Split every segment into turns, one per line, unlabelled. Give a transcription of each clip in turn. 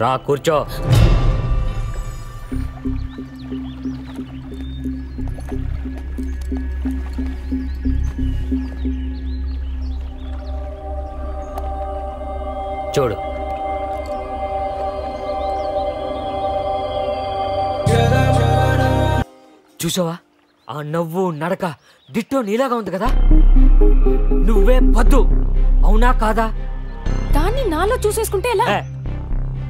రా కూర్చో. చూడు, చూసావా ఆ నవ్వు నడక డిట్టో నీలాగా ఉంది కదా. నువ్వే పద్దు, అవునా కాదా?
దాన్ని నాలో చూసేసుకుంటే ఎలా?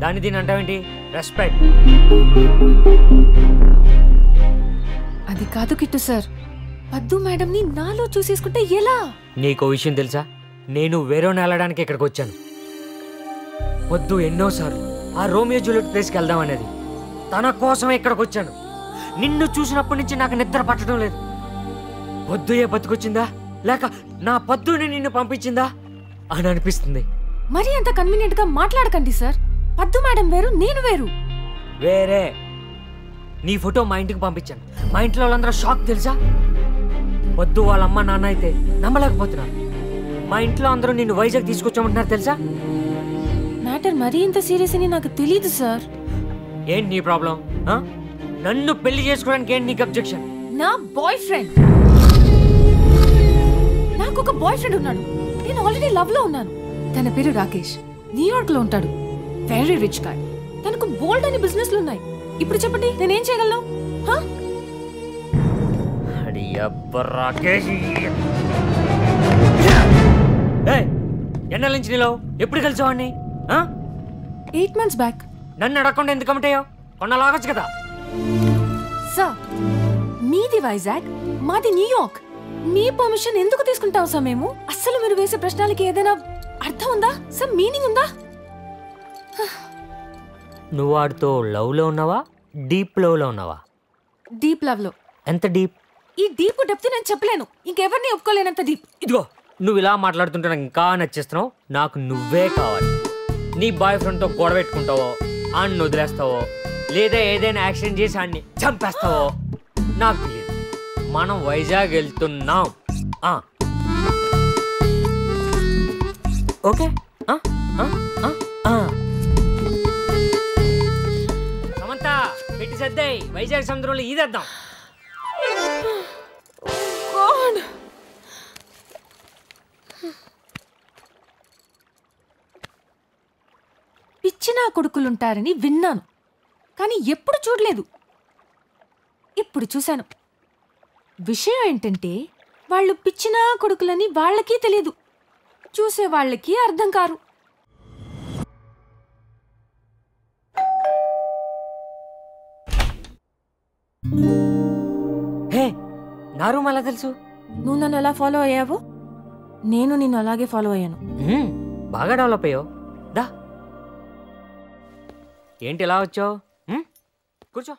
దాన్ని దీని అంటావేంటి? రెస్పెక్ట్.
అది కాదు కిట్టు సార్, పద్దు మేడంని నాలో చూసేసుకుంటే ఎలా?
నీకో విషయం తెలుసా? నేను వేరేని వెళ్ళడానికి ఇక్కడికి వచ్చాను. వద్దు ఎన్నోసార్లు ఆ రోమియో జూలియట్ ప్లేస్కి వెళ్దాం అనేది. తన కోసమే ఇక్కడికి వచ్చాను. నిన్ను చూసినప్పటి నుంచి నాకు నిద్ర పట్టడం లేదు. పొద్దు ఏ బతుకొచ్చిందా లేక నా పొద్దుని నిన్ను పంపించిందా అని అనిపిస్తుంది.
మరి అంత కన్వీనియంట్ గా మాట్లాడకండి సార్. పద్దు మేడం వేరు, నేను వేరు.
వేరే. నీ ఫోటో మా ఇంటికి పంపించాను. మా ఇంట్లో వాళ్ళందరూ షాక్ తెలుసా. పొద్దు వాళ్ళ అమ్మ నాన్న అయితే నమ్మలేకపోతున్నారు. మా ఇంట్లో అందరూ నిన్ను వైజాగ్ తీసుకొచ్చామంటున్నారు తెలుసా.
మ్యాటర్ మరీ ఇంత సీరియస్ అని నాకు తెలీదు సార్.
ఏంటి నీ ప్రాబ్లం? నన్ను పెళ్లి చేసుకోవడానికి ఏంటి నీకు అబ్జెక్షన్?
నా బాయ్ ఫ్రెండ్, నాకు ఒక బాయ్ ఫ్రెండ్ ఉన్నాడు. నేను ఆల్రెడీ లవ్ లో ఉన్నాను. తన పేరు రాకేష్, న్యూయార్క్ లో ఉంటాడు. Very rich guy. తనకు బోల్డ్ అని బిజినెస్లు ఉన్నాయి. ఇప్పుడు చెప్పండి నేనేం చేయగలను?
ఎన్నెల నుంచి నీలో ఎప్పుడు కలిసావాడిని?
8 months బ్యాక్.
నన్ను అడగకుండా ఎందుకు కమిటయ్యో? కొన్నలాగొచ్చు కదా.
సార్, మీది వైజాగ్, మాది న్యూయార్క్. మీ పర్మిషన్ ఎందుకు తీసుకుంటాం సార్ మేము? అస్సలు మీరు వేసే ప్రశ్నలకి ఏదైనా అర్థం ఉందా సార్? మీనింగ్ ఉందా?
నువ్వు వాడితో లవ్ లో ఉన్నావా, డీప్ లవ్ లో ఉన్నావా?
డీప్ లవ్ లో.
ఎంత డీప్?
ఈ డీప్ డెప్త్ నేను చెప్పలేను. ఇంకెవరిని ఒప్పుకోలేనంత డీప్.
ఇదిగో నువ్వు ఇలా మాట్లాడుతుంటే నాకు ఇంకా నచ్చేస్తున్నావు. నాకు నువ్వే కావాలి. నీ బాయ్ ఫ్రెండ్తో గొడవ పెట్టుకుంటావో, ఆడిని వదిలేస్తావో, లేదా ఏదైనా యాక్సిడెంట్ చేసి ఆడిని చంపేస్తావో నాకు తెలియదు. మనం వైజాగ్ వెళ్తున్నాం. ఓకే. సమంత పెట్టి సర్దాయి, వైజాగ్ సముద్రంలో ఈదేద్దాం.
పిచ్చిన కొడుకులుంటారని విన్నాను, కానీ ఎప్పుడు చూడలేదు. ఇప్పుడు చూశాను. విషయం ఏంటంటే వాళ్ళు పిచ్చిన కొడుకులని వాళ్ళకి తెలియదు, చూసే వాళ్ళకి అర్థం కారు.
హే, నా రూమ్ ఎలా తెలుసు?
నువ్వు నన్ను ఎలా ఫాలో అయ్యావో నేను నిన్ను అలాగే ఫాలో అయ్యాను.
బాగా డెవలప్ అయ్యావు. దా, ఏంటి ఎలా వచ్చావు? కూర్చో.